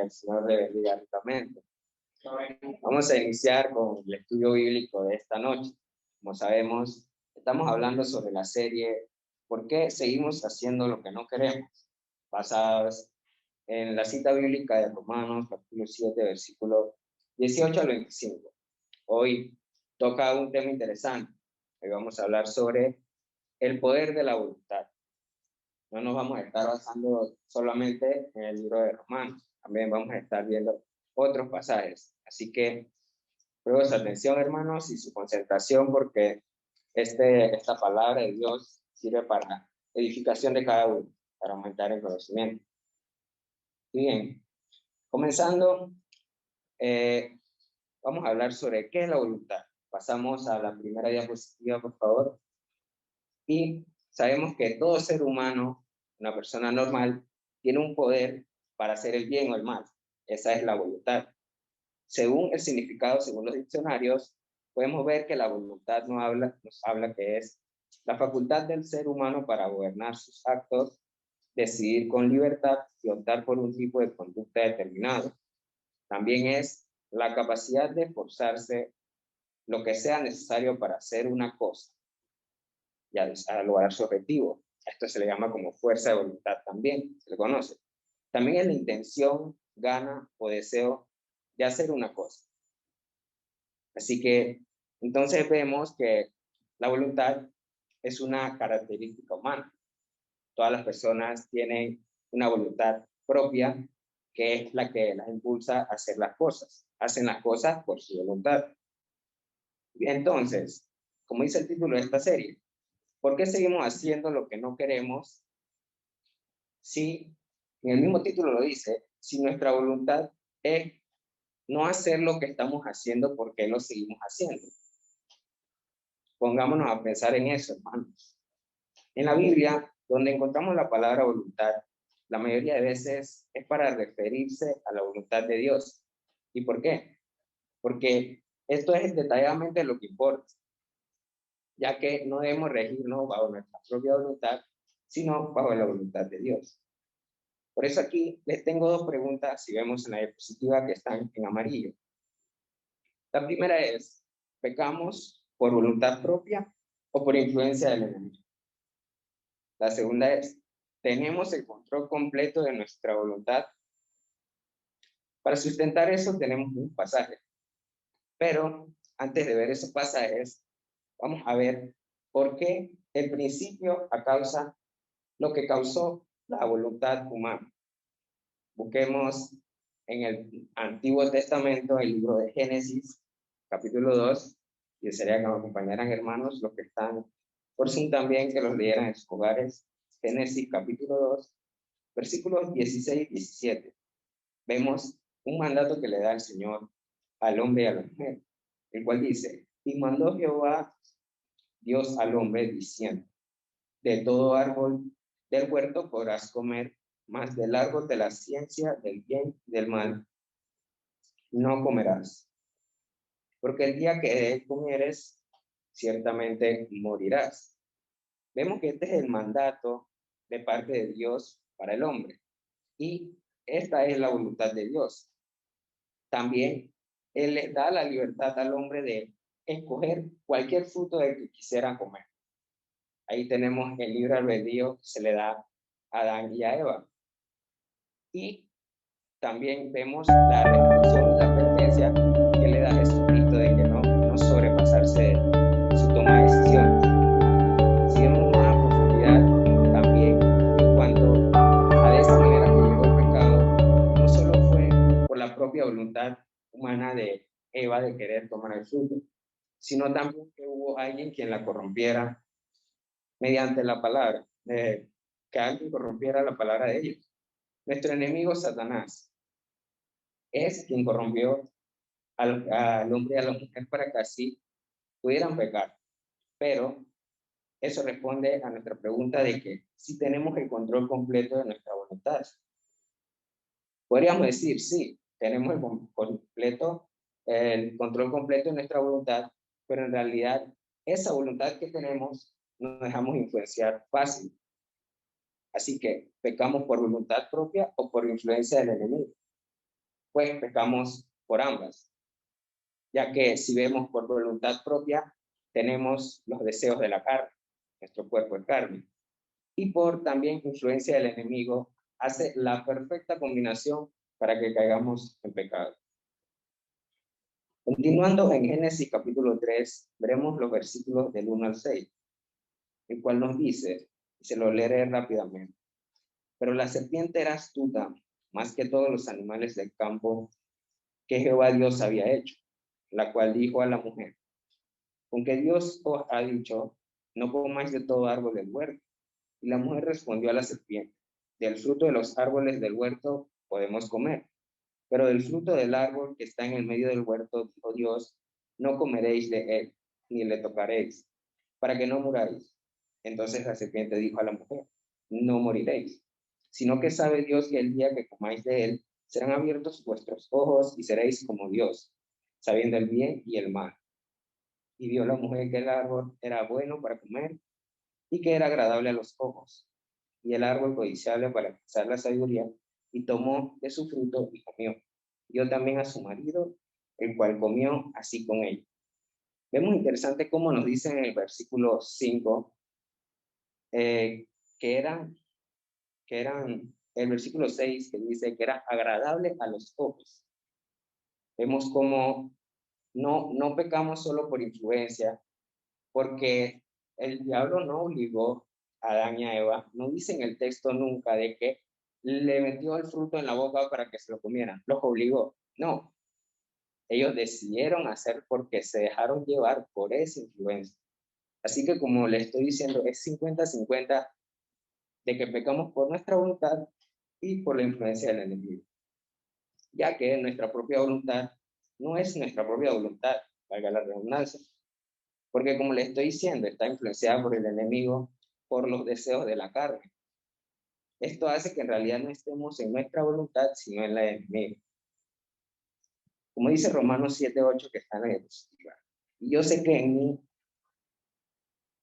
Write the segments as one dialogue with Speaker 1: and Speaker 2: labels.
Speaker 1: el Señor le bendiga ricamente. Vamos a iniciar con el estudio bíblico de esta noche. Como sabemos, estamos hablando sobre la serie ¿Por qué seguimos haciendo lo que no queremos?, basadas en la cita bíblica de Romanos, capítulo 7, versículo 18 al 25. Hoy toca un tema interesante. Hoy vamos a hablar sobre el poder de la voluntad. No nos vamos a estar basando solamente en el libro de Romanos, también vamos a estar viendo otros pasajes. Así que prueben su atención, hermanos, y su concentración, porque esta palabra de Dios sirve para edificación de cada uno, para aumentar el conocimiento. Bien, comenzando, vamos a hablar sobre qué es la voluntad. Pasamos a la primera diapositiva, por favor. Y sabemos que todo ser humano, una persona normal, tiene un poder para hacer el bien o el mal. Esa es la voluntad. Según el significado, según los diccionarios, podemos ver que la voluntad nos habla que es la facultad del ser humano para gobernar sus actos, decidir con libertad y optar por un tipo de conducta determinado. También es la capacidad de esforzarse lo que sea necesario para hacer una cosa y a lograr su objetivo. Esto se le llama como fuerza de voluntad también, se le conoce. También es la intención, gana o deseo de hacer una cosa. Así que entonces vemos que la voluntad es una característica humana. Todas las personas tienen una voluntad propia, que es la que las impulsa a hacer las cosas. Hacen las cosas por su voluntad. Entonces, como dice el título de esta serie, ¿por qué seguimos haciendo lo que no queremos? Si, en el mismo título lo dice, si nuestra voluntad es no hacer lo que estamos haciendo, ¿por qué lo seguimos haciendo? Pongámonos a pensar en eso, hermanos. En la Biblia, donde encontramos la palabra voluntad, la mayoría de veces es para referirse a la voluntad de Dios. ¿Y por qué? Porque esto es detalladamente lo que importa, ya que no debemos regirnos bajo nuestra propia voluntad, sino bajo la voluntad de Dios. Por eso aquí les tengo dos preguntas, si vemos en la diapositiva que están en amarillo. La primera es, ¿pecamos por voluntad propia o por influencia del enemigo? La segunda es, ¿tenemos el control completo de nuestra voluntad? Para sustentar eso tenemos un pasaje. Pero antes de ver esos pasajes, vamos a ver por qué el principio causa lo que causó la voluntad humana. Busquemos en el Antiguo Testamento, el libro de Génesis, capítulo 2, y desearía que nos acompañaran, hermanos, los que están por Zoom también, que los leyeran en sus hogares. Génesis, capítulo 2, versículos 16 y 17. Vemos un mandato que le da el Señor al hombre y a la mujer, el cual dice, y mandó Jehová Dios al hombre diciendo, de todo árbol del huerto podrás comer, mas del árbol de la ciencia del bien y del mal no comerás, porque el día que de él comieres, ciertamente morirás. Vemos que este es el mandato de parte de Dios para el hombre, y esta es la voluntad de Dios. También Él le da la libertad al hombre de escoger cualquier fruto de que quisiera comer. Ahí tenemos el libre albedrío que se le da a Adán y a Eva. Y también vemos la restricción y la advertencia que le da a Jesucristo de que no sobrepasarse su toma de decisiones. Si vemos más a profundidad también en cuanto a esa manera que llegó el pecado, no solo fue por la propia voluntad humana de Eva de querer tomar el fruto, sino también que hubo alguien quien la corrompiera mediante la palabra, que alguien corrompiera la palabra de ellos. Nuestro enemigo Satanás es quien corrompió al hombre y a la mujer para que así pudieran pecar. Pero eso responde a nuestra pregunta de que si tenemos el control completo de nuestra voluntad. Podríamos decir, sí, tenemos el control completo de nuestra voluntad, pero en realidad esa voluntad que tenemos nos dejamos influenciar fácil. Así que, ¿pecamos por voluntad propia o por influencia del enemigo? pues pecamos por ambas, ya que si vemos por voluntad propia, tenemos los deseos de la carne, nuestro cuerpo es carne, y por también influencia del enemigo, hace la perfecta combinación para que caigamos en pecado. Continuando en Génesis capítulo 3, veremos los versículos del 1 al 6, el cual nos dice, y se lo leeré rápidamente, pero la serpiente era astuta, más que todos los animales del campo que Jehová Dios había hecho, la cual dijo a la mujer, con que Dios os ha dicho, no comáis de todo árbol del huerto. Y la mujer respondió a la serpiente, del fruto de los árboles del huerto podemos comer, pero del fruto del árbol que está en el medio del huerto, dijo Dios, no comeréis de él, ni le tocaréis, para que no muráis. Entonces la serpiente dijo a la mujer, no moriréis, sino que sabe Dios que el día que comáis de él, serán abiertos vuestros ojos y seréis como Dios, sabiendo el bien y el mal. Y vio la mujer que el árbol era bueno para comer y que era agradable a los ojos, y el árbol codiciable para alcanzar la sabiduría, y tomó de su fruto y comió. Dio también a su marido, el cual comió así con ella. Vemos interesante cómo nos dice en el versículo 5, eh, que eran, el versículo 6, que dice que era agradable a los ojos. Vemos cómo no pecamos solo por influencia, porque el diablo no obligó a Adán y a Eva, no dice en el texto nunca de que le metió el fruto en la boca para que se lo comieran, los obligó, no, ellos decidieron hacer porque se dejaron llevar por esa influencia. Así que como le estoy diciendo, es 50-50 de que pecamos por nuestra voluntad y por la influencia del enemigo, ya que nuestra propia voluntad no es nuestra propia voluntad, valga la redundancia, porque como le estoy diciendo, está influenciada por el enemigo, por los deseos de la carne. Esto hace que en realidad no estemos en nuestra voluntad, sino en la del enemigo. Como dice Romanos 7:8, que está en la diapositiva. Y yo sé que en mí,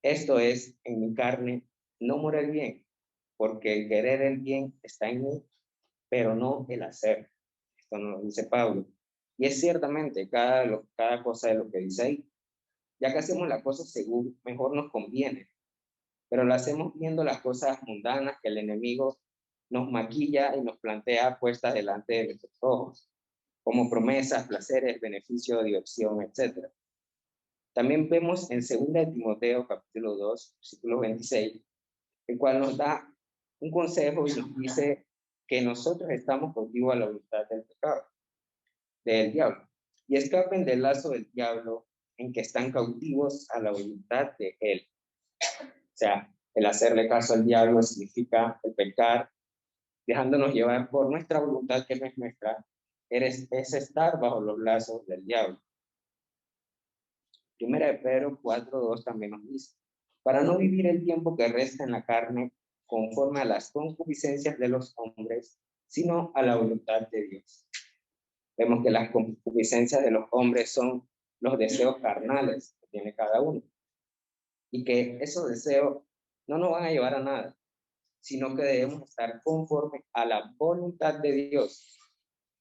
Speaker 1: esto es, en mi carne, no mora el bien, porque el querer el bien está en mí, pero no el hacer. Esto nos lo dice Pablo. Y es ciertamente cada cosa de lo que dice ahí. Ya que hacemos la cosa según mejor nos conviene, pero lo hacemos viendo las cosas mundanas que el enemigo nos maquilla y nos plantea puestas delante de nuestros ojos, como promesas, placeres, beneficio, diversión, etc. También vemos en 2 Timoteo, capítulo 2, versículo 26, el cual nos da un consejo y nos dice que nosotros estamos cautivos a la voluntad del pecado, del diablo, y escapen del lazo del diablo en que están cautivos a la voluntad de él. O sea, el hacerle caso al diablo significa el pecar, dejándonos llevar por nuestra voluntad que no es nuestra, es estar bajo los lazos del diablo. Primera de Pedro 4:2 también nos dice, para no vivir el tiempo que resta en la carne conforme a las concupiscencias de los hombres, sino a la voluntad de Dios. Vemos que las concupiscencias de los hombres son los deseos carnales que tiene cada uno, y que esos deseos no nos van a llevar a nada, sino que debemos estar conforme a la voluntad de Dios.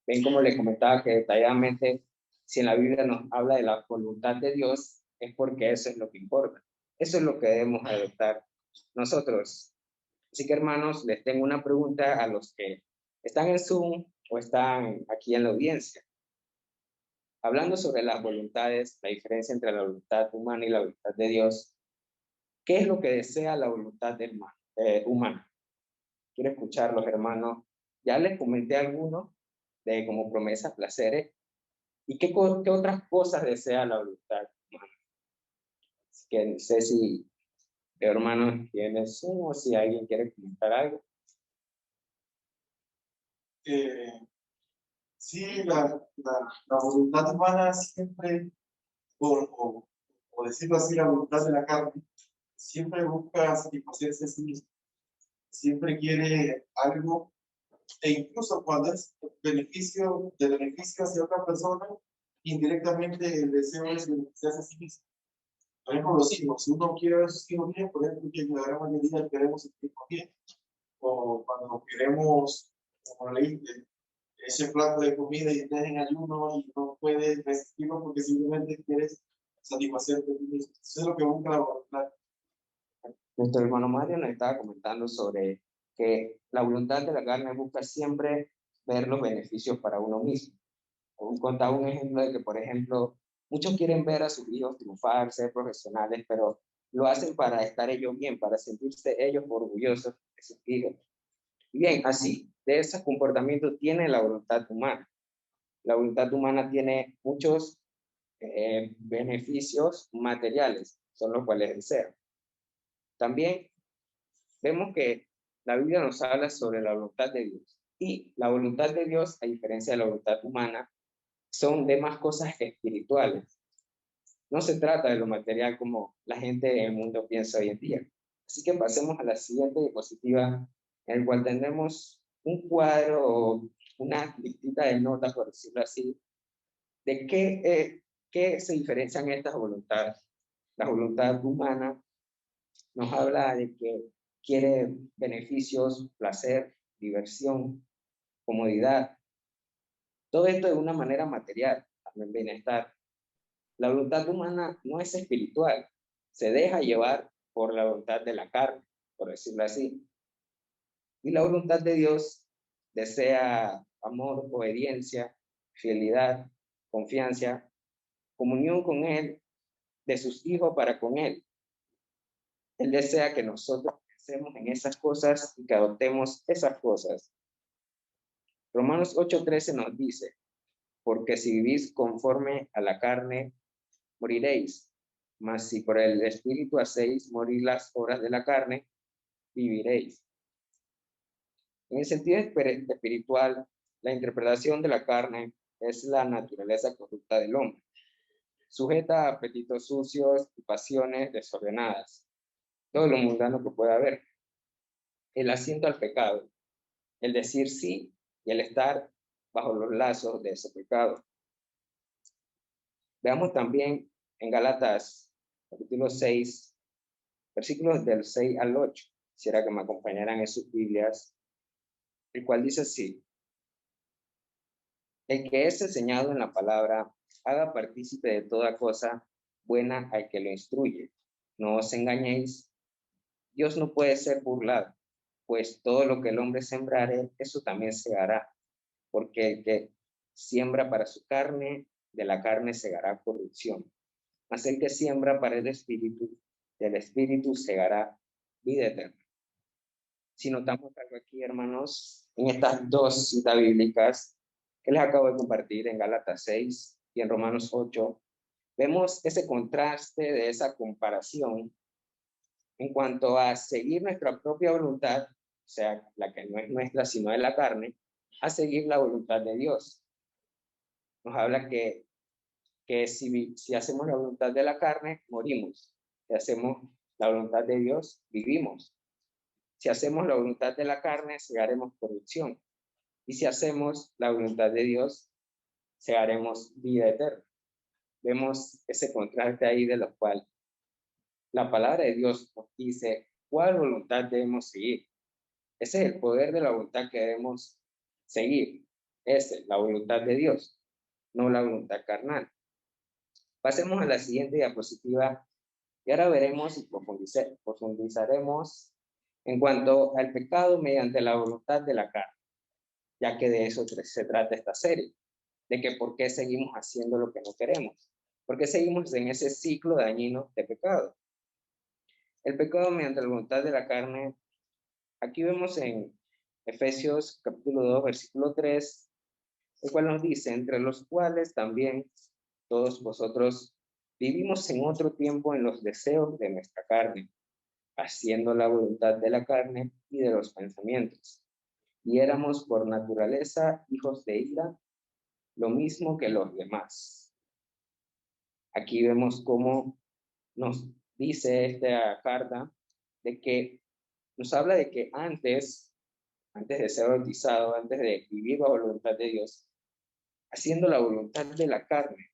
Speaker 1: Ven como les comentaba que detalladamente, si en la Biblia nos habla de la voluntad de Dios, es porque eso es lo que importa. Eso es lo que debemos adoptar nosotros. Así que hermanos, les tengo una pregunta a los que están en Zoom o están aquí en la audiencia. Hablando sobre las voluntades, la diferencia entre la voluntad humana y la voluntad de Dios, ¿qué es lo que desea la voluntad humana? Quiero escucharlos, hermanos. Ya les comenté algunos de como promesas, placeres, y qué otras cosas desea la voluntad humana. Así que no sé si, hermanos, tienes uno, o si alguien quiere comentar algo.
Speaker 2: Sí, la voluntad humana siempre, o decirlo así, la voluntad de la carne, siempre busca satisfacerse a sí misma. Siempre quiere algo, e incluso cuando es de beneficio hacia otra persona, indirectamente el deseo es beneficiarse a sí mismo. Por ejemplo, los hijos, si uno quiere ver a sus hijos bien, por ejemplo, que en la gran mayoría queremos sentirnos bien, o cuando queremos, como leíste, ese plato de comida y estés en ayuno y no puedes resistirlo porque simplemente quieres satisfacer tu mismo. Eso es lo que busca la voluntad.
Speaker 1: Nuestro hermano Mario nos estaba comentando sobre que la voluntad de la carne busca siempre ver los beneficios para uno mismo. Contaba un ejemplo de que, por ejemplo, muchos quieren ver a sus hijos triunfar, ser profesionales, pero lo hacen para estar ellos bien, para sentirse ellos orgullosos de sus hijos. Y bien, así, de ese comportamiento tiene la voluntad humana. La voluntad humana tiene muchos beneficios materiales, son los cuales desea. También vemos que la Biblia nos habla sobre la voluntad de Dios. Y la voluntad de Dios, a diferencia de la voluntad humana, son de más cosas espirituales. No se trata de lo material como la gente en el mundo piensa hoy en día. Así que pasemos a la siguiente diapositiva, en el cual tendremos un cuadro o una listita de notas, por decirlo así, de qué se diferencian estas voluntades. La voluntad humana nos habla de que quiere beneficios, placer, diversión, comodidad. Todo esto de una manera material, también bienestar. La voluntad humana no es espiritual, se deja llevar por la voluntad de la carne, por decirlo así. Y la voluntad de Dios desea amor, obediencia, fidelidad, confianza, comunión con Él, de sus hijos para con Él. Él desea que nosotros pensemos en esas cosas y que adoptemos esas cosas. Romanos 8:13 nos dice, porque si vivís conforme a la carne, moriréis, mas si por el Espíritu hacéis morir las obras de la carne, viviréis. En el sentido espiritual, la interpretación de la carne es la naturaleza corrupta del hombre, sujeta a apetitos sucios y pasiones desordenadas, todo lo mundano que pueda haber, el asiento al pecado, el decir sí y el estar bajo los lazos de ese pecado. Veamos también en Gálatas capítulo 6, versículos del 6 al 8. Quisiera que me acompañaran en sus Biblias, el cual dice así: el que es enseñado en la palabra, haga partícipe de toda cosa buena al que lo instruye. No os engañéis, Dios no puede ser burlado, pues todo lo que el hombre sembrare, eso también segará, porque el que siembra para su carne, de la carne segará corrupción. Mas el que siembra para el espíritu, del espíritu segará vida eterna. Si notamos algo aquí, hermanos, en estas dos citas bíblicas que les acabo de compartir en Gálatas 6 y en Romanos 8, vemos ese contraste de esa comparación en cuanto a seguir nuestra propia voluntad, o sea, la que no es nuestra, sino de la carne, a seguir la voluntad de Dios. Nos habla que si hacemos la voluntad de la carne, morimos. Si hacemos la voluntad de Dios, vivimos. Si hacemos la voluntad de la carne, segaremos corrupción. Y si hacemos la voluntad de Dios, segaremos vida eterna. Vemos ese contraste ahí de lo cual la palabra de Dios nos dice cuál voluntad debemos seguir. Ese es el poder de la voluntad que debemos seguir. Esa es la voluntad de Dios, no la voluntad carnal. Pasemos a la siguiente diapositiva y ahora veremos y profundizaremos en cuanto al pecado mediante la voluntad de la carne, ya que de eso se trata esta serie, de que por qué seguimos haciendo lo que no queremos, por qué seguimos en ese ciclo dañino de pecado. El pecado mediante la voluntad de la carne, aquí vemos en Efesios capítulo 2, versículo 3, el cual nos dice, entre los cuales también todos vosotros vivimos en otro tiempo en los deseos de nuestra carne, haciendo la voluntad de la carne y de los pensamientos. Y éramos por naturaleza hijos de ira, lo mismo que los demás. Aquí vemos cómo nos dice esta carta de que nos habla de que antes de ser bautizado, antes de vivir la voluntad de Dios, haciendo la voluntad de la carne,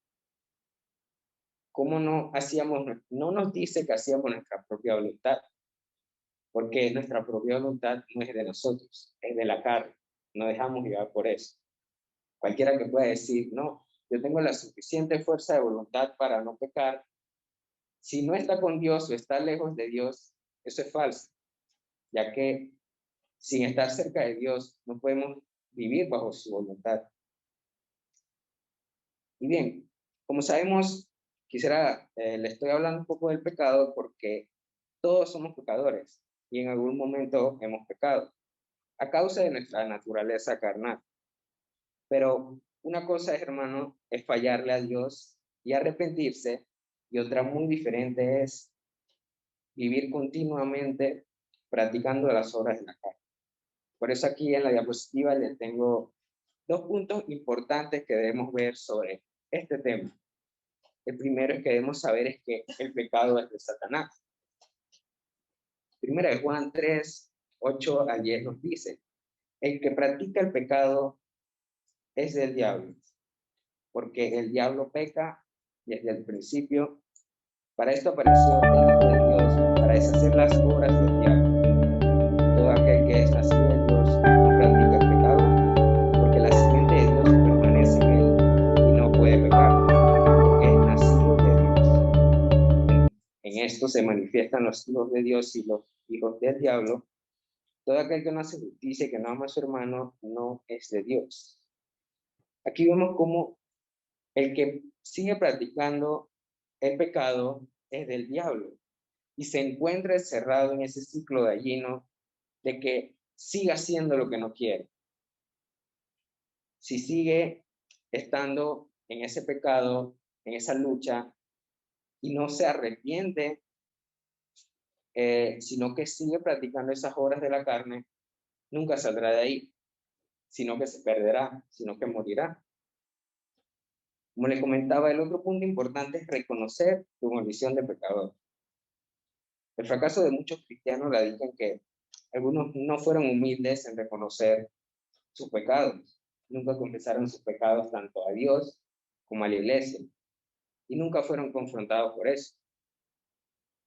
Speaker 1: ¿cómo no hacíamos? No nos dice que hacíamos nuestra propia voluntad, porque nuestra propia voluntad no es de nosotros, es de la carne, no dejamos llevar por eso. Cualquiera que pueda decir, no, yo tengo la suficiente fuerza de voluntad para no pecar. Si no está con Dios o está lejos de Dios, eso es falso, ya que sin estar cerca de Dios no podemos vivir bajo su voluntad. Y bien, como sabemos, le estoy hablando un poco del pecado porque todos somos pecadores y en algún momento hemos pecado a causa de nuestra naturaleza carnal. Pero una cosa, hermano, es fallarle a Dios y arrepentirse, y otra muy diferente es vivir continuamente practicando las obras de la carne. Por eso aquí en la diapositiva les tengo dos puntos importantes que debemos ver sobre este tema. El primero es que debemos saber es que el pecado es de Satanás. Primera de Juan 3, 8 al 10 nos dice, el que practica el pecado es del diablo, porque el diablo peca desde el principio. Para esto apareció el Hijo de Dios, para deshacer las obras del diablo. Todo aquel que es nacido de Dios no practica el pecado, porque la simiente de Dios permanece en él y no puede pecar, porque es nacido de Dios. En esto se manifiestan los hijos de Dios y los hijos del diablo. Todo aquel que no hace justicia y que no ama a su hermano no es de Dios. Aquí vemos cómo el que sigue practicando el pecado es del diablo y se encuentra encerrado en ese ciclo dañino de que siga haciendo lo que no quiere. Si sigue estando en ese pecado, en esa lucha, y no se arrepiente, sino que sigue practicando esas obras de la carne, nunca saldrá de ahí, sino que se perderá, sino que morirá. Como le comentaba, el otro punto importante es reconocer tu condición de pecador. El fracaso de muchos cristianos radica en que algunos no fueron humildes en reconocer sus pecados. Nunca confesaron sus pecados tanto a Dios como a la iglesia. Y nunca fueron confrontados por eso.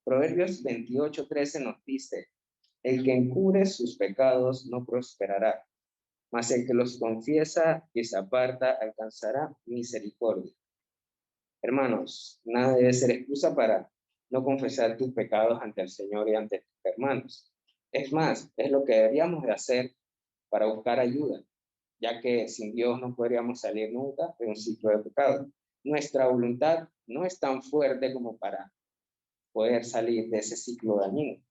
Speaker 1: Proverbios 28:13 nos dice, el que encubre sus pecados no prosperará, mas el que los confiesa y se aparta alcanzará misericordia. Hermanos, nada debe ser excusa para no confesar tus pecados ante el Señor y ante tus hermanos. Es más, es lo que deberíamos de hacer para buscar ayuda, ya que sin Dios no podríamos salir nunca de un ciclo de pecado. Nuestra voluntad no es tan fuerte como para poder salir de ese ciclo dañino.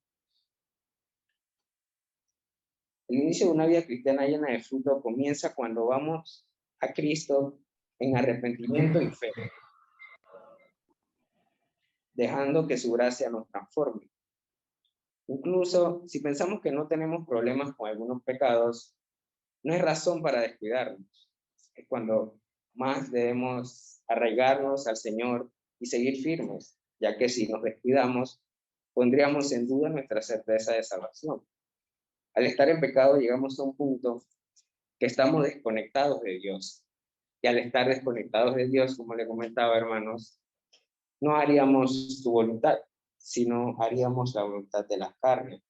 Speaker 1: El inicio de una vida cristiana llena de fruto comienza cuando vamos a Cristo en arrepentimiento y fe, dejando que su gracia nos transforme. Incluso si pensamos que no tenemos problemas con algunos pecados, no es razón para descuidarnos. Es cuando más debemos arraigarnos al Señor y seguir firmes, ya que si nos descuidamos, pondríamos en duda nuestra certeza de salvación. Al estar en pecado llegamos a un punto que estamos desconectados de Dios. Y al estar desconectados de Dios, como le comentaba, hermanos, no haríamos su voluntad, sino haríamos la voluntad de la carne.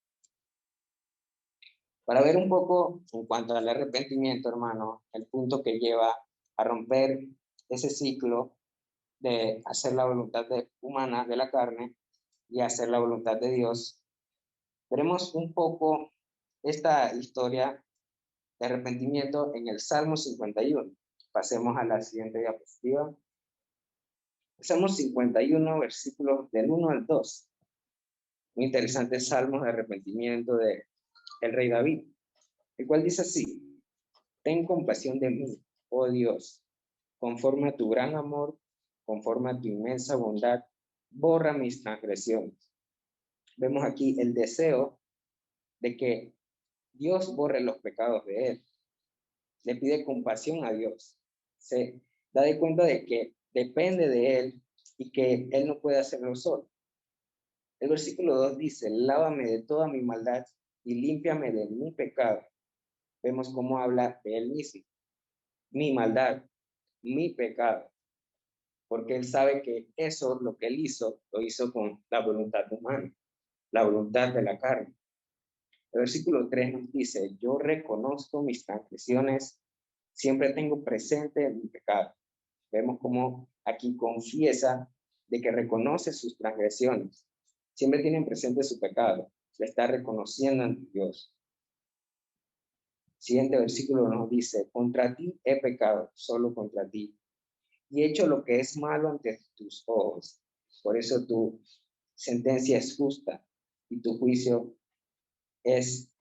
Speaker 1: Para ver un poco en cuanto al arrepentimiento, hermano, el punto que lleva a romper ese ciclo de hacer la voluntad humana de la carne y hacer la voluntad de Dios, veremos un poco esta historia de arrepentimiento en el Salmo 51. Pasemos a la siguiente diapositiva. Salmo 51, versículos del 1 al 2. Muy interesante salmo de arrepentimiento de el rey David, el cual dice así, ten compasión de mí, oh Dios, conforme a tu gran amor, conforme a tu inmensa bondad, borra mis transgresiones. Vemos aquí el deseo de que Dios borre los pecados de él. Le pide compasión a Dios. Se da de cuenta de que depende de él y que él no puede hacerlo solo. El versículo 2 dice, lávame de toda mi maldad y límpiame de mi pecado. Vemos cómo habla de él mismo. Mi maldad, mi pecado. Porque él sabe que eso, lo que él hizo, lo hizo con la voluntad humana, la voluntad de la carne. El versículo 3 nos dice, yo reconozco mis transgresiones, siempre tengo presente mi pecado. Vemos cómo aquí confiesa de que reconoce sus transgresiones. Siempre tienen presente su pecado. Le está reconociendo ante Dios. Siguiente versículo nos dice, contra ti he pecado, solo contra ti, y he hecho lo que es malo ante tus ojos. Por eso tu sentencia es justa y tu juicio es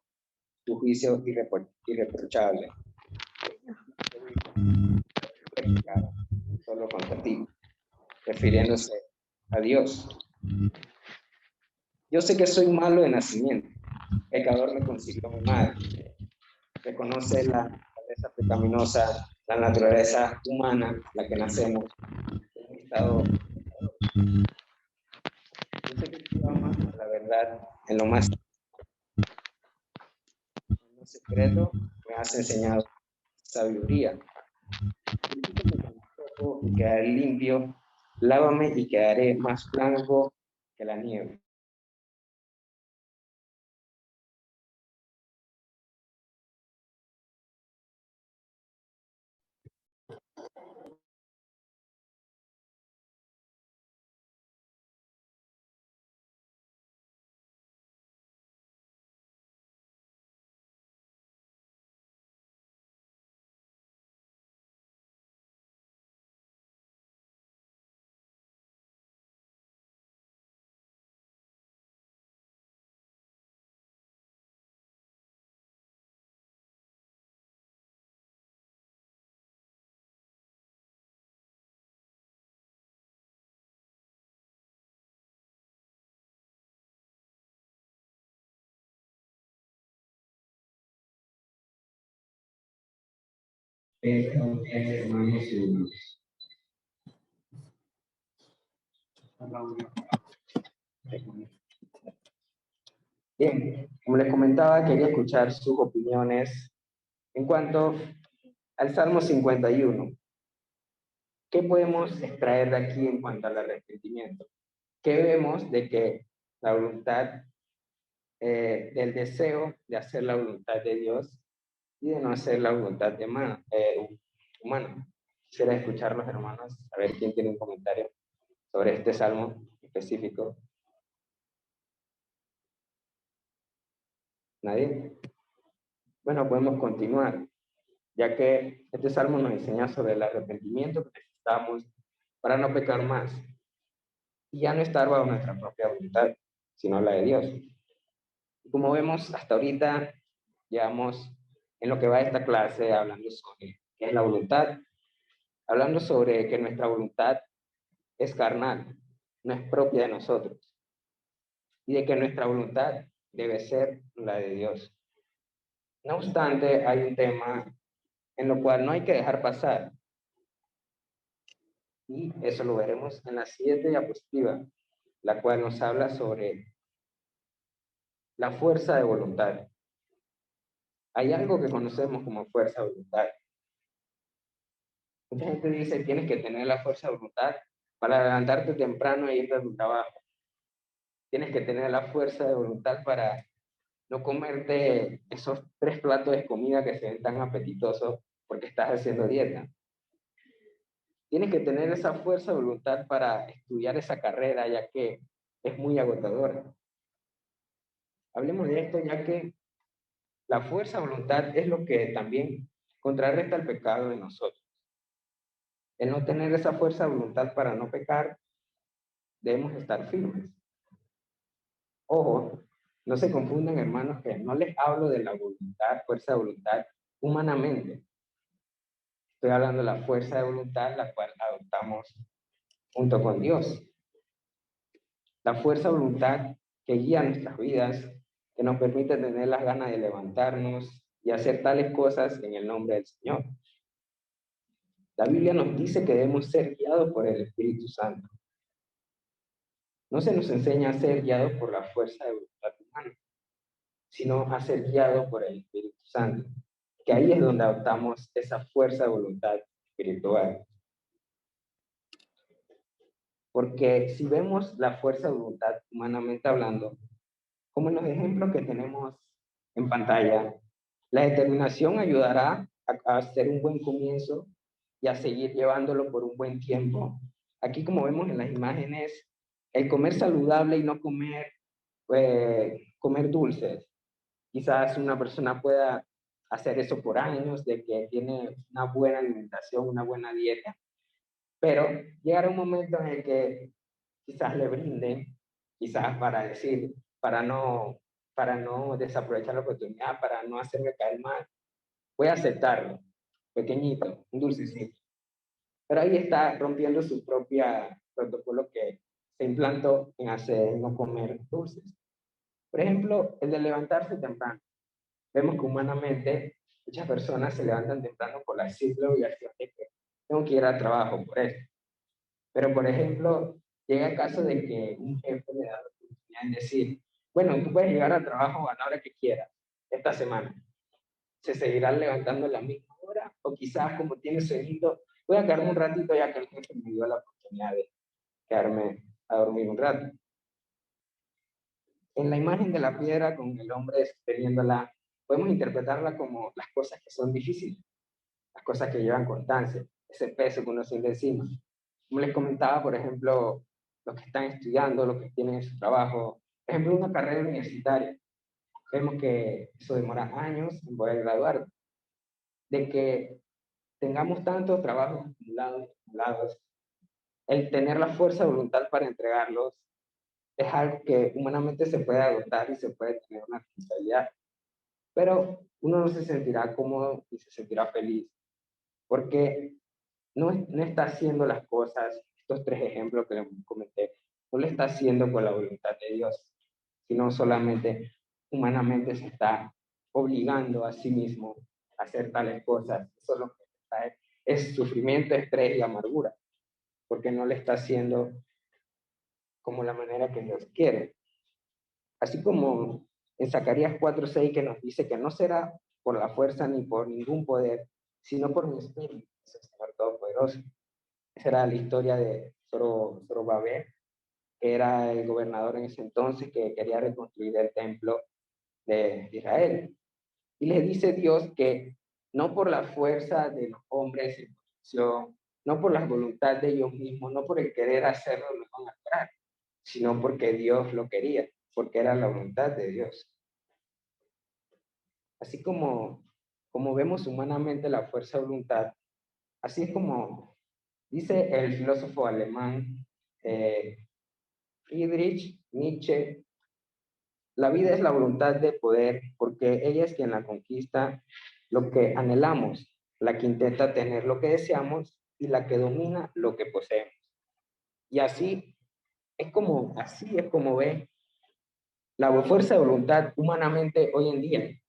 Speaker 1: irreprochable. Solo contra ti, refiriéndose a Dios. Yo sé que soy malo de nacimiento, pecador me concibió mi madre. Reconoce la naturaleza pecaminosa, la naturaleza humana, la que nacemos, en un estado. Yo sé que tú amas la verdad en lo más en lo secreto, me has enseñado sabiduría. Y quedaré limpio, lávame y quedaré más blanco que la nieve. Bien, como les comentaba, quería escuchar sus opiniones en cuanto al Salmo 51. ¿Qué podemos extraer de aquí en cuanto al arrepentimiento? ¿Qué vemos de que la voluntad, del deseo de hacer la voluntad de Dios y de no hacer la voluntad de humana? Quisiera escuchar los hermanos, a ver quién tiene un comentario sobre este salmo específico. ¿Nadie? Bueno, podemos continuar, ya que este salmo nos enseña sobre el arrepentimiento que necesitamos para no pecar más y ya no estar bajo nuestra propia voluntad, sino la de Dios. Y como vemos hasta ahorita, llevamos en lo que va esta clase hablando sobre qué es la voluntad, hablando sobre que nuestra voluntad es carnal, no es propia de nosotros, y de que nuestra voluntad debe ser la de Dios. No obstante, hay un tema en lo cual no hay que dejar pasar, y eso lo veremos en la siguiente diapositiva, la cual nos habla sobre la fuerza de voluntad. Hay algo que conocemos como fuerza de voluntad. Mucha gente dice, tienes que tener la fuerza de voluntad para levantarte temprano e irte a tu trabajo. Tienes que tener la fuerza de voluntad para no comerte esos 3 platos de comida que se ven tan apetitosos porque estás haciendo dieta. Tienes que tener esa fuerza de voluntad para estudiar esa carrera, ya que es muy agotadora. Hablemos de esto, ya que la fuerza de voluntad es lo que también contrarresta el pecado de nosotros. El no tener esa fuerza de voluntad para no pecar, debemos estar firmes. Ojo, no se confunden, hermanos, que no les hablo de la voluntad, fuerza de voluntad humanamente. Estoy hablando de la fuerza de voluntad, la cual adoptamos junto con Dios. La fuerza de voluntad que guía nuestras vidas, que nos permite tener las ganas de levantarnos y hacer tales cosas en el nombre del Señor. La Biblia nos dice que debemos ser guiados por el Espíritu Santo. No se nos enseña a ser guiados por la fuerza de voluntad humana, sino a ser guiados por el Espíritu Santo, que ahí es donde adoptamos esa fuerza de voluntad espiritual. Porque si vemos la fuerza de voluntad humanamente hablando, como en los ejemplos que tenemos en pantalla, la determinación ayudará a hacer un buen comienzo y a seguir llevándolo por un buen tiempo. Aquí, como vemos en las imágenes, el comer saludable y no comer dulces. Quizás una persona pueda hacer eso por años, de que tiene una buena alimentación, una buena dieta, pero llegará un momento en el que quizás le brinden, quizás para no desaprovechar la oportunidad, para no hacerme caer mal, voy a aceptarlo, pequeñito, un dulcecito. Pero ahí está rompiendo su propia protocolo que se implantó en hacer no comer dulces. Por ejemplo, el de levantarse temprano. Vemos que humanamente muchas personas se levantan temprano por la simple obligación de que tengo que ir al trabajo por eso. Pero, por ejemplo, llega el caso de que un jefe le da la oportunidad de decir, bueno, tú puedes llegar al trabajo a la hora que quieras esta semana. Se seguirán levantando a la misma hora o quizás como tiene sueñito, voy a quedarme un ratito ya que el jefe me dio la oportunidad de quedarme a dormir un rato. En la imagen de la piedra con el hombre sosteniéndola, podemos interpretarla como las cosas que son difíciles, las cosas que llevan constancia, ese peso que uno siente encima. Como les comentaba, por ejemplo, los que están estudiando, los que tienen su trabajo, por ejemplo, una carrera universitaria. Vemos que eso demora años en poder graduar, de que tengamos tantos trabajos acumulados, el tener la fuerza de voluntad para entregarlos es algo que humanamente se puede agotar y se puede tener una responsabilidad, pero uno no se sentirá cómodo y se sentirá feliz, porque no está haciendo las cosas, estos tres ejemplos que les comenté, no lo está haciendo con la voluntad de Dios, sino solamente humanamente se está obligando a sí mismo a hacer tales cosas. Eso es lo que trae, es sufrimiento, estrés y amargura, porque no le está haciendo como la manera que Dios quiere. Así como en Zacarías 4:6 que nos dice que no será por la fuerza ni por ningún poder, sino por mi espíritu, dice el Señor Todopoderoso. Esa era la historia de Zorobabel, que era el gobernador en ese entonces que quería reconstruir el templo de Israel. Y le dice Dios que no por la fuerza de los hombres en posición, no por la voluntad de ellos mismos, no por el querer hacerlo, lo van a lograr, sino porque Dios lo quería, porque era la voluntad de Dios. Así como vemos humanamente la fuerza de voluntad, así es como dice el filósofo alemán Friedrich Nietzsche, la vida es la voluntad de poder porque ella es quien la conquista lo que anhelamos, la que intenta tener lo que deseamos y la que domina lo que poseemos. Y así es como ve la fuerza de voluntad humanamente hoy en día.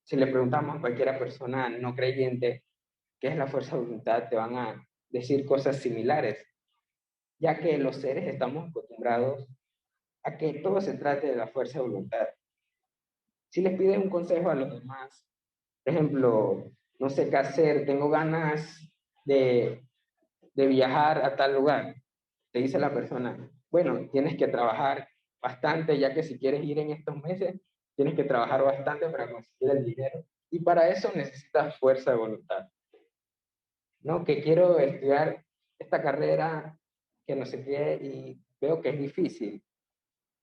Speaker 1: Si le preguntamos a cualquier persona no creyente qué es la fuerza de voluntad, te van a decir cosas similares, ya que los seres estamos acostumbrados a que todo se trate de la fuerza de voluntad. Si les pides un consejo a los demás, por ejemplo, no sé qué hacer, tengo ganas de, de viajar a tal lugar, te dice la persona, bueno, tienes que trabajar bastante, ya que si quieres ir en estos meses, tienes que trabajar bastante para conseguir el dinero. Y para eso necesitas fuerza de voluntad. No, que quiero estudiar esta carrera, que no sé qué, y veo que es difícil.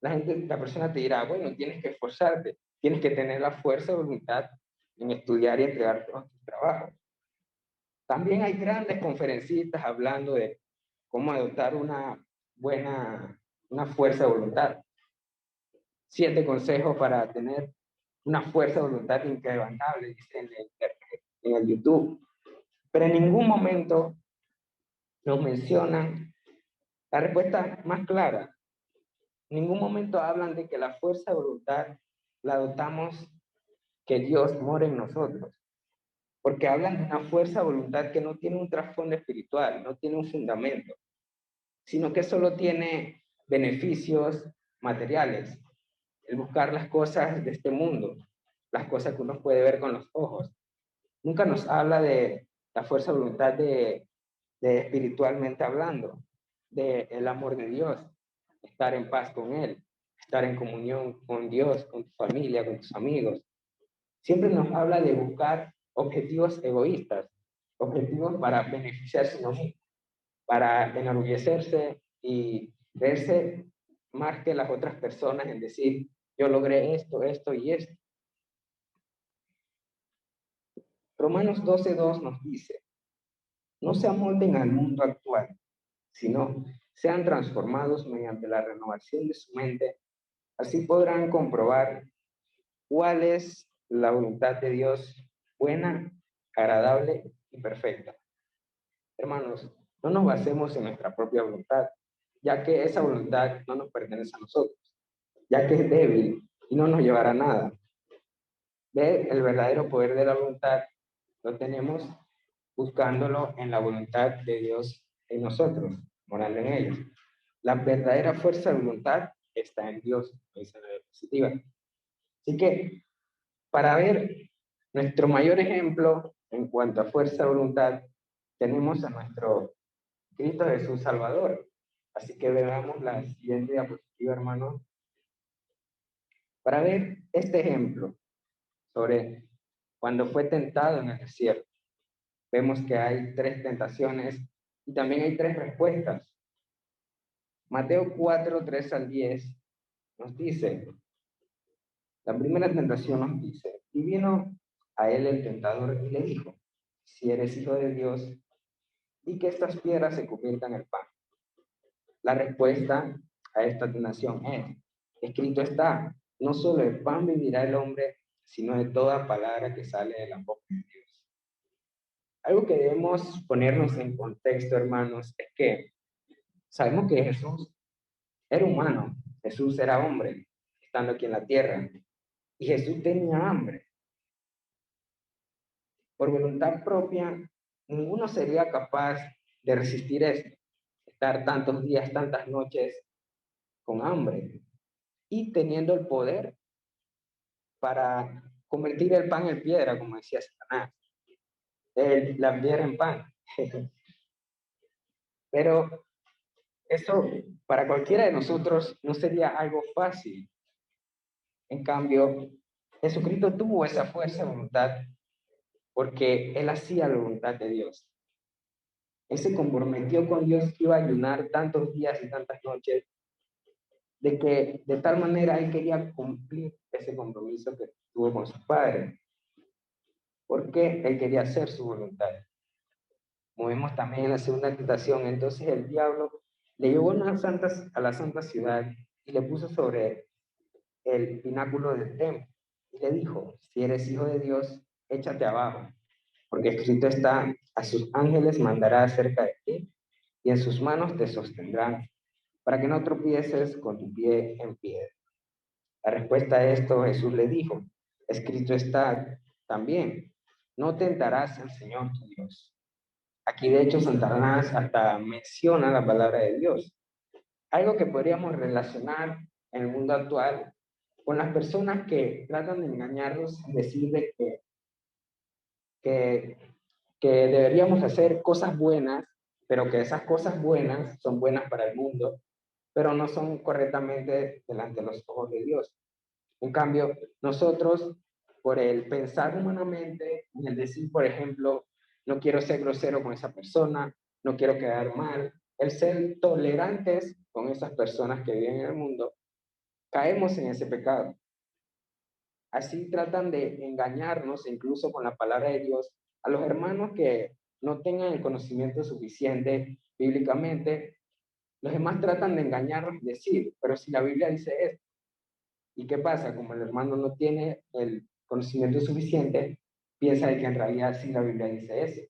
Speaker 1: La persona te dirá, bueno, tienes que esforzarte, tienes que tener la fuerza de voluntad en estudiar y entregar todos tus trabajos. También hay grandes conferencistas hablando de cómo adoptar una fuerza de voluntad. 7 consejos para tener una fuerza de voluntad inquebrantable, dice en el internet, en el YouTube. Pero en ningún momento nos mencionan la respuesta más clara. En ningún momento hablan de que la fuerza de voluntad la adoptamos, que Dios mora en nosotros. Porque hablan de una fuerza de voluntad que no tiene un trasfondo espiritual, no tiene un fundamento, sino que solo tiene beneficios materiales, el buscar las cosas de este mundo, las cosas que uno puede ver con los ojos. Nunca nos habla de la fuerza de voluntad de espiritualmente hablando, de el amor de Dios, estar en paz con Él, estar en comunión con Dios, con tu familia, con tus amigos. Siempre nos habla de buscar objetivos egoístas, objetivos para beneficiarse uno mismo, para enorgullecerse y verse más que las otras personas en decir, yo logré esto, esto y esto. Romanos 12:2 nos dice, no se amolden al mundo actual, sino sean transformados mediante la renovación de su mente, así podrán comprobar cuál es la voluntad de Dios, buena, agradable y perfecta. Hermanos, no nos basemos en nuestra propia voluntad, ya que esa voluntad no nos pertenece a nosotros, ya que es débil y no nos llevará a nada. Ver el verdadero poder de la voluntad lo tenemos buscándolo en la voluntad de Dios en nosotros, morando en ellos. La verdadera fuerza de voluntad está en Dios, dice la diapositiva. Así que, para ver nuestro mayor ejemplo en cuanto a fuerza de voluntad, tenemos a nuestro Cristo Jesús Salvador. Así que veamos la siguiente diapositiva, hermanos, para ver este ejemplo sobre cuando fue tentado en el desierto. Vemos que hay 3 tentaciones y también hay 3 respuestas. Mateo 4:3-10 nos dice, la primera tentación nos dice, y vino a él el tentador y le dijo, si eres hijo de Dios, di que estas piedras se conviertan en pan. La respuesta a esta tentación es, escrito está, no solo de pan vivirá el hombre, sino de toda palabra que sale de la boca de Dios. Algo que debemos ponernos en contexto, hermanos, es que sabemos que Jesús era humano, Jesús era hombre, estando aquí en la tierra, y Jesús tenía hambre. Por voluntad propia, ninguno sería capaz de resistir esto, estar tantos días, tantas noches con hambre y teniendo el poder para convertir el pan en piedra, como decía Satanás, la piedra en pan. Pero eso para cualquiera de nosotros no sería algo fácil. En cambio, Jesucristo tuvo esa fuerza de voluntad porque él hacía la voluntad de Dios. Él se comprometió con Dios que iba a ayunar tantos días y tantas noches, de que de tal manera él quería cumplir ese compromiso que tuvo con su Padre, porque él quería hacer su voluntad. Movemos también en la segunda tentación, entonces el diablo le llevó a la santa ciudad y le puso sobre el pináculo del templo y le dijo, si eres hijo de Dios, échate abajo, porque escrito está, a sus ángeles mandará acerca de ti y en sus manos te sostendrán, para que no tropieces con tu pie en piedra. La respuesta a esto Jesús le dijo, escrito está también, no tentarás al Señor tu Dios. Aquí de hecho Satanás hasta menciona la palabra de Dios. Algo que podríamos relacionar en el mundo actual con las personas que tratan de engañarnos y decirles que, que deberíamos hacer cosas buenas, pero que esas cosas buenas son buenas para el mundo, pero no son correctamente delante de los ojos de Dios. En cambio, nosotros, por el pensar humanamente, y el decir, por ejemplo, no quiero ser grosero con esa persona, no quiero quedar mal, el ser tolerantes con esas personas que viven en el mundo, caemos en ese pecado. Así tratan de engañarnos, incluso con la palabra de Dios, a los hermanos que no tengan el conocimiento suficiente bíblicamente. Los demás tratan de engañarnos y decir, pero si la Biblia dice esto, ¿y qué pasa? Como el hermano no tiene el conocimiento suficiente, piensa de que en realidad sí la Biblia dice eso.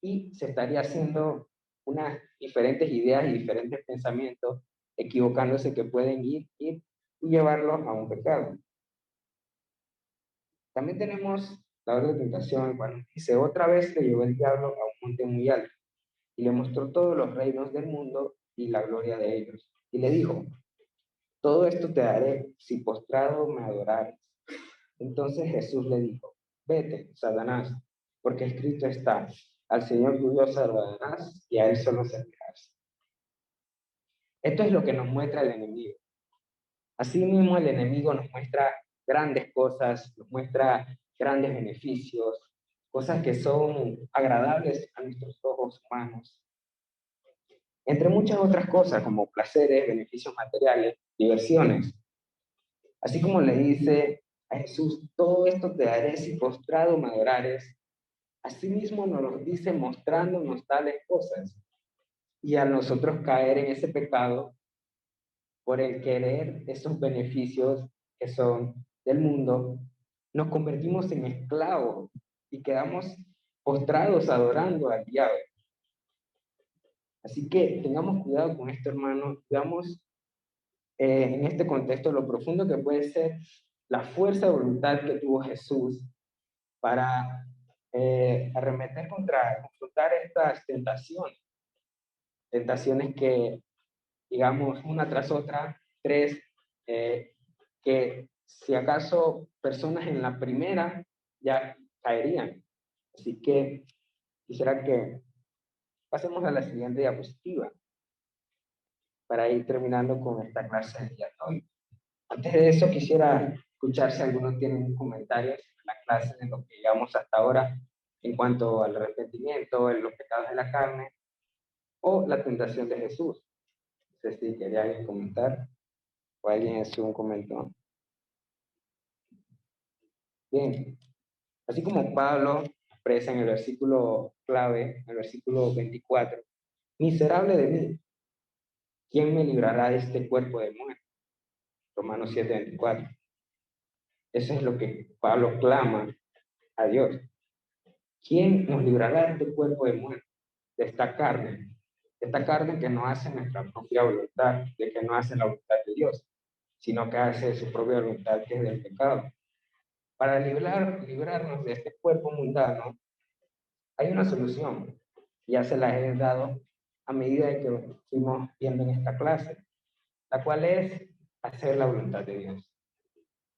Speaker 1: Y se estaría haciendo unas diferentes ideas y diferentes pensamientos, equivocándose que pueden ir y llevarlos a un pecado. También tenemos la otra tentación, cuando dice, otra vez le llevó el diablo a un monte muy alto y le mostró todos los reinos del mundo y la gloria de ellos. Y le dijo, todo esto te daré si postrado me adorares. Entonces Jesús le dijo, vete, Satanás, porque escrito está, al Señor tu Dios adorarás y a él solo servirás. Esto es lo que nos muestra el enemigo. Asimismo, el enemigo nos muestra grandes cosas, nos muestra grandes beneficios, cosas que son agradables a nuestros ojos humanos, entre muchas otras cosas como placeres, beneficios materiales, diversiones. Así como le dice a Jesús, todo esto te daré si postrado me adorares, asimismo nos lo dice mostrándonos tales cosas. Y a nosotros caer en ese pecado por el querer esos beneficios que son del mundo, nos convertimos en esclavos y quedamos postrados adorando al diablo. Así que tengamos cuidado con esto, hermanos. Veamos en este contexto lo profundo que puede ser la fuerza de voluntad que tuvo Jesús para arremeter confrontar estas tentaciones que, digamos, una tras otra, tres, que si acaso personas en la primera ya caerían. Así que quisiera que pasemos a la siguiente diapositiva para ir terminando con esta clase de día de hoy. Antes de eso, quisiera escuchar si algunos tienen comentarios en la clase de lo que llevamos hasta ahora en cuanto al arrepentimiento, en los pecados de la carne o la tentación de Jesús. No sé si quería alguien comentar o alguien en su comentó. Bien, así como Pablo expresa en el versículo clave, en el versículo 24, miserable de mí, ¿quién me librará de este cuerpo de muerte? Romanos 7:24. Eso es lo que Pablo clama a Dios. ¿Quién nos librará de este cuerpo de muerte? De esta carne que no hace nuestra propia voluntad, de que no hace la voluntad de Dios, sino que hace su propia voluntad, que es del pecado. Para librarnos de este cuerpo mundano, hay una solución. Ya se la he dado a medida de que fuimos viendo en esta clase, la cual es hacer la voluntad de Dios.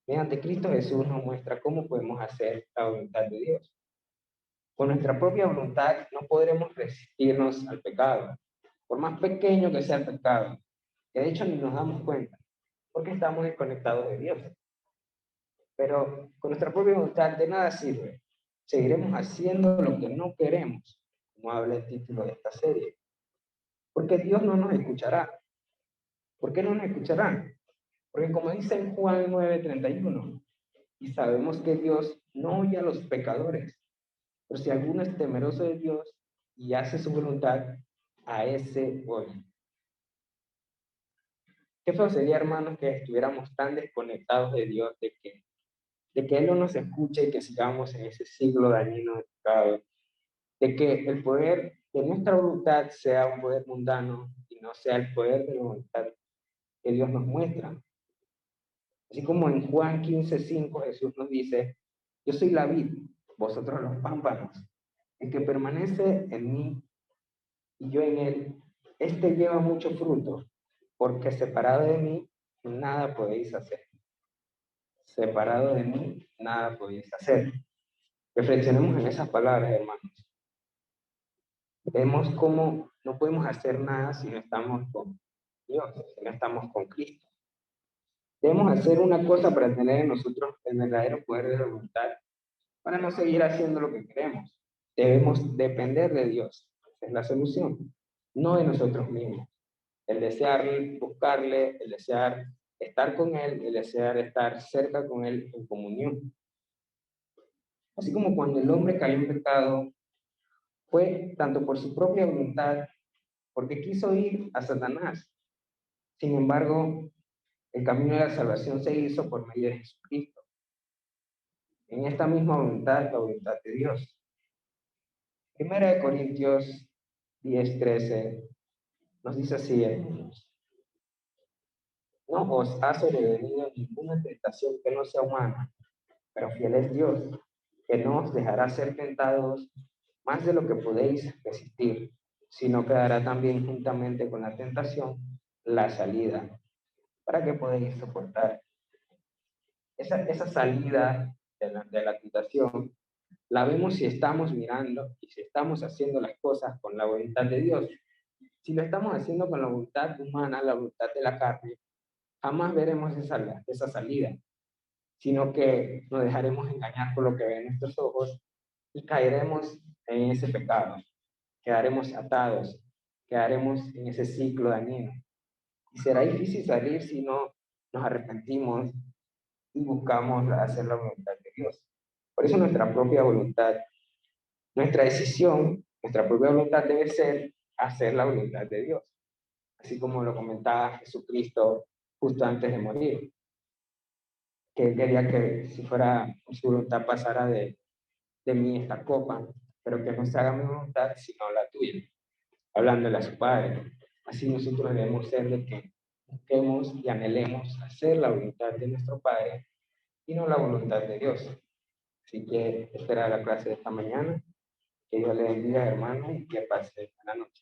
Speaker 1: Mediante Cristo Jesús nos muestra cómo podemos hacer la voluntad de Dios. Con nuestra propia voluntad no podremos resistirnos al pecado, por más pequeño que sea el pecado, que de hecho ni nos damos cuenta, porque estamos desconectados de Dios. Pero con nuestra propia voluntad de nada sirve. Seguiremos haciendo lo que no queremos, como habla el título de esta serie, porque Dios no nos escuchará. ¿Por qué no nos escuchará? Porque como dice en Juan 9:31, y sabemos que Dios no oye a los pecadores, pero si alguno es temeroso de Dios y hace su voluntad, a ese oye. Qué feo sería, hermanos, que estuviéramos tan desconectados de Dios, de que Él no nos escuche y que sigamos en ese siglo dañino de pecado, de que el poder de nuestra voluntad sea un poder mundano y no sea el poder de la voluntad que Dios nos muestra. Así como en Juan 15:5 Jesús nos dice, yo soy la vid, vosotros los pámpanos, el que permanece en mí y yo en él, este lleva mucho fruto, porque separado de mí, nada podéis hacer. Separado de mí, nada podéis hacer. Reflexionemos en esas palabras, hermanos. Vemos cómo no podemos hacer nada si no estamos con Dios, si no estamos con Cristo. Debemos hacer una cosa para tener en nosotros el verdadero poder de la voluntad, para no seguir haciendo lo que queremos. Debemos depender de Dios. Esa es la solución, no de nosotros mismos. El desear buscarle, el desear estar con Él, el desear estar cerca con Él en comunión. Así como cuando el hombre cayó en pecado, fue tanto por su propia voluntad, porque quiso ir a Satanás. Sin embargo, el camino de la salvación se hizo por medio de Jesucristo. En esta misma voluntad, la voluntad de Dios. Primera de Corintios 10:13 nos dice así, hermanos. No os ha sobrevenido ninguna tentación que no sea humana, pero fiel es Dios, que no os dejará ser tentados más de lo que podéis resistir, sino que dará también juntamente con la tentación la salida, para que podáis soportar. Esa salida de la tentación la vemos si estamos mirando y si estamos haciendo las cosas con la voluntad de Dios. Si lo estamos haciendo con la voluntad humana, la voluntad de la carne, jamás veremos esa salida, sino que nos dejaremos engañar por lo que ven nuestros ojos y caeremos en ese pecado, quedaremos atados, quedaremos en ese ciclo dañino. Y será difícil salir si no nos arrepentimos y buscamos hacer la voluntad de Dios. Por eso nuestra propia voluntad, nuestra decisión, nuestra propia voluntad debe ser hacer la voluntad de Dios. Así como lo comentaba Jesucristo justo antes de morir, que él quería que si fuera su voluntad pasara de mí esta copa, pero que no se haga mi voluntad sino la tuya, hablándole a su Padre. Así nosotros debemos ser de que busquemos y anhelemos hacer la voluntad de nuestro Padre y no la voluntad de Dios. Así que esta era la clase de esta mañana. Que Dios le bendiga, hermano, y que pase buena noche.